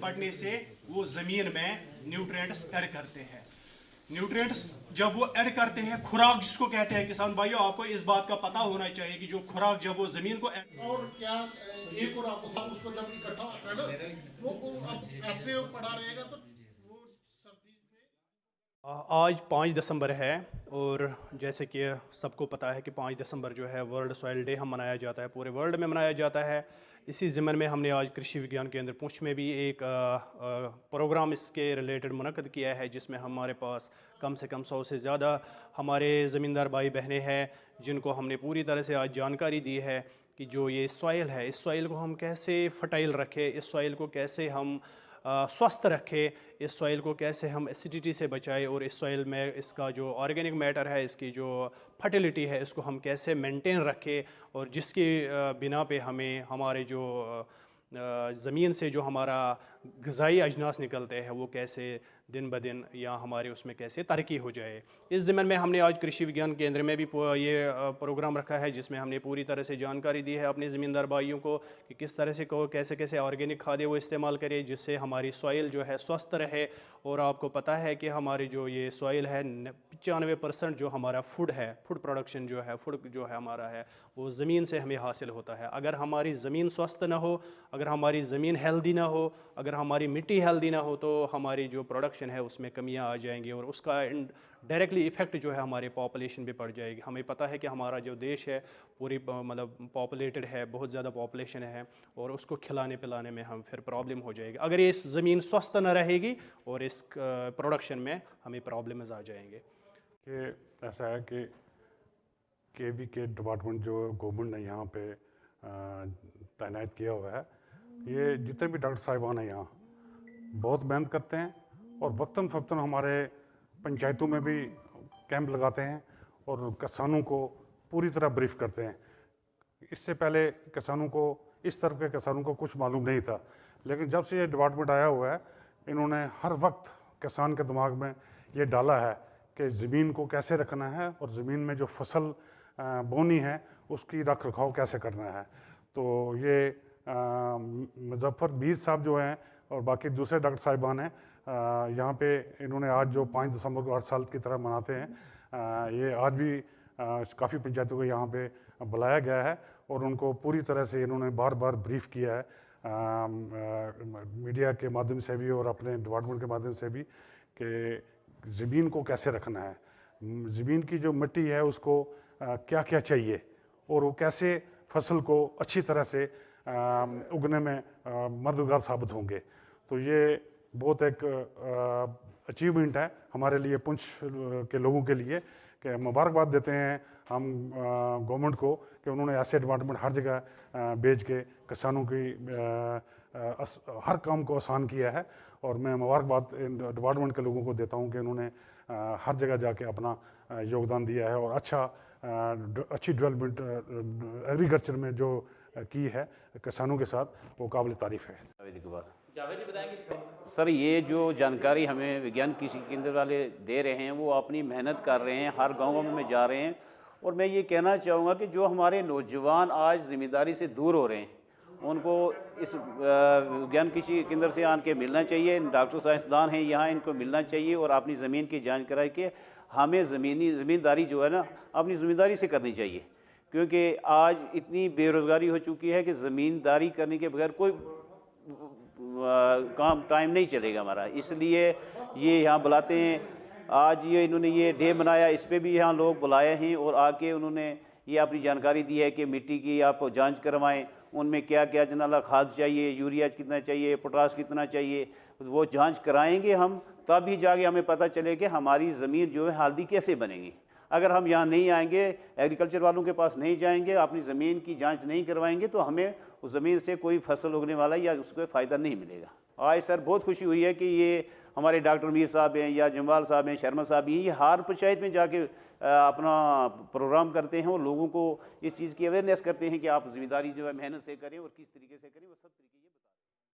पड़ने से वो ज़मीन में न्यूट्रिएंट्स ऐड करते हैं। न्यूट्रिएंट्स जब वो ऐड करते हैं, खुराक जिसको कहते हैं, किसान भाइयों आपको इस बात का पता होना चाहिए कि जो खुराक जब वो ज़मीन को और क्या एक और आपको उसको जब इकट्ठा होता है ना वो अब ऐसे पड़ा रहेगा तो वो सर्दी में। आज 5 दिसंबर है और जैसे कि सबको पता है कि 5 दिसंबर जो है वर्ल्ड सॉइल डे हम मनाया जाता है, पूरे वर्ल्ड में मनाया जाता है। इसी ज़िम्मन में हमने आज कृषि विज्ञान केंद्र पुंछ में भी एक प्रोग्राम इसके रिलेटेड मुनक़्क़द किया है, जिसमें हमारे पास कम से कम 100 से ज़्यादा हमारे ज़मींदार भाई बहनें हैं, जिनको हमने पूरी तरह से आज जानकारी दी है कि जो ये सॉइल है, इस सॉइल को हम कैसे फर्टाइल रखें, इस सॉइल को कैसे हम स्वस्थ रखें, इस सॉइल को कैसे हम एसिडिटी से बचाएं और इस सॉइल में इसका जो ऑर्गेनिक मैटर है, इसकी जो फर्टिलिटी है, इसको हम कैसे मेंटेन रखें और जिसकी बिना पे हमें हमारे जो ज़मीन से जो हमारा ग़िज़ाई अजनास निकलते हैं वो कैसे दिन ब दिन या हमारे उसमें कैसे तरक्की हो जाए। इस ज़िम्मन में हमने आज कृषि विज्ञान केंद्र में भी ये प्रोग्राम रखा है, जिसमें हमने पूरी तरह से जानकारी दी है अपने ज़मींदार भाइयों को कि किस तरह से कैसे कैसे ऑर्गेनिक खादें वो इस्तेमाल करें, जिससे हमारी सॉइल जो है स्वस्थ रहे। और आपको पता है कि हमारी जो ये सॉइल है 95% जो हमारा फूड है, फूड प्रोडक्शन जो है, फूड जो है हमारा है, वो ज़मीन से हमें हासिल होता है। अगर हमारी ज़मीन स्वस्थ ना हो, अगर हमारी ज़मीन हेल्दी ना हो, अगर हमारी मिट्टी हेल्दी ना हो, तो हमारी जो प्रोडक्शन है उसमें कमियां आ जाएंगी और उसका डायरेक्टली इफ़ेक्ट जो है हमारे पॉपुलेशन पे पड़ जाएगी। हमें पता है कि हमारा जो देश है पूरी मतलब पॉपुलेटेड है, बहुत ज़्यादा पॉपुलेशन है और उसको खिलाने पिलाने में हम फिर प्रॉब्लम हो जाएगी अगर ये ज़मीन स्वस्थ ना रहेगी और इस प्रोडक्शन में हमें प्रॉब्लम्स आ जाएंगे। कि ऐसा है कि के डिपार्टमेंट जो गवर्नमेंट ने यहाँ पे तैनात किया हुआ है, ये जितने भी डॉक्टर साहिबान हैं यहाँ बहुत मेहनत करते हैं और वक्तन फ़क्तन हमारे पंचायतों में भी कैंप लगाते हैं और किसानों को पूरी तरह ब्रीफ करते हैं। इससे पहले किसानों को, इस तरह के किसानों को कुछ मालूम नहीं था, लेकिन जब से ये डिपार्टमेंट आया हुआ है, इन्होंने हर वक्त किसान के दिमाग में ये डाला है कि ज़मीन को कैसे रखना है और ज़मीन में जो फसल बोनी है उसकी रख रखाव कैसे करना है। तो ये मुजफ्फर मीर साहब जो हैं और बाकी दूसरे डॉक्टर साहिबान हैं यहाँ पे, इन्होंने आज जो 5 दिसंबर को हर साल की तरह मनाते हैं, ये आज भी काफ़ी पंचायतों को यहाँ पे बुलाया गया है और उनको पूरी तरह से इन्होंने बार बार ब्रीफ किया है मीडिया के माध्यम से भी और अपने डिपार्टमेंट के माध्यम से भी कि ज़मीन को कैसे रखना है, ज़मीन की जो मिट्टी है उसको क्या क्या चाहिए और वो कैसे फसल को अच्छी तरह से उगने में मददगार साबित होंगे। तो ये बहुत एक अचीवमेंट है हमारे लिए, पुंछ के लोगों के लिए, कि मुबारकबाद देते हैं हम गवर्नमेंट को कि उन्होंने ऐसे डिपार्टमेंट हर जगह भेज के किसानों की हर काम को आसान किया है। और मैं मुबारकबाद डिपार्टमेंट के लोगों को देता हूं कि उन्होंने हर जगह जाके अपना योगदान दिया है और अच्छी डेवलपमेंट एग्रीकल्चर में जो की है किसानों के साथ, वो काबिल तारीफ़ है। जावेद जी बताएंगे सर, ये जो जानकारी हमें विज्ञान कृषि केंद्र वाले दे रहे हैं वो अपनी मेहनत कर रहे हैं, हर गाँव में जा रहे हैं। और मैं ये कहना चाहूँगा कि जो हमारे नौजवान आज जिम्मेदारी से दूर हो रहे हैं, उनको इस विज्ञान कृषि केंद्र से आन के मिलना चाहिए। डॉक्टर साइंसदान हैं यहाँ, इनको मिलना चाहिए और अपनी ज़मीन की जांच करा के हमें ज़मींदारी जो है ना अपनी ज़िम्मेदारी से करनी चाहिए, क्योंकि आज इतनी बेरोज़गारी हो चुकी है कि ज़मींदारी करने के बगैर कोई काम टाइम नहीं चलेगा हमारा। इसलिए ये यहाँ बुलाते हैं। आज ये इन्होंने ये डे मनाया, इस पर भी यहाँ लोग बुलाए हैं और आके उन्होंने ये अपनी जानकारी दी है कि मिट्टी की आप जांच करवाएं, उनमें क्या क्या जनाला खाद चाहिए, यूरिया कितना चाहिए, पोटास कितना चाहिए, वो जांच कराएंगे हम, तब भी जाके हमें पता चले कि हमारी ज़मीन जो है हेल्दी कैसे बनेगी। अगर हम यहाँ नहीं आएंगे, एग्रीकल्चर वालों के पास नहीं जाएंगे, अपनी ज़मीन की जांच नहीं करवाएंगे, तो हमें उस ज़मीन से कोई फसल उगने वाला या उसको फ़ायदा नहीं मिलेगा। आज सर बहुत खुशी हुई है कि ये हमारे डॉक्टर मीर साहब हैं या जमवाल साहब हैं, शर्मा साहब हैं, ये हर पंचायत में जाके अपना प्रोग्राम करते हैं और लोगों को इस चीज़ की अवेयरनेस करते हैं कि आप ज़िम्मेदारी जो है मेहनत से करें और किस तरीके से करें, वो सब तरीके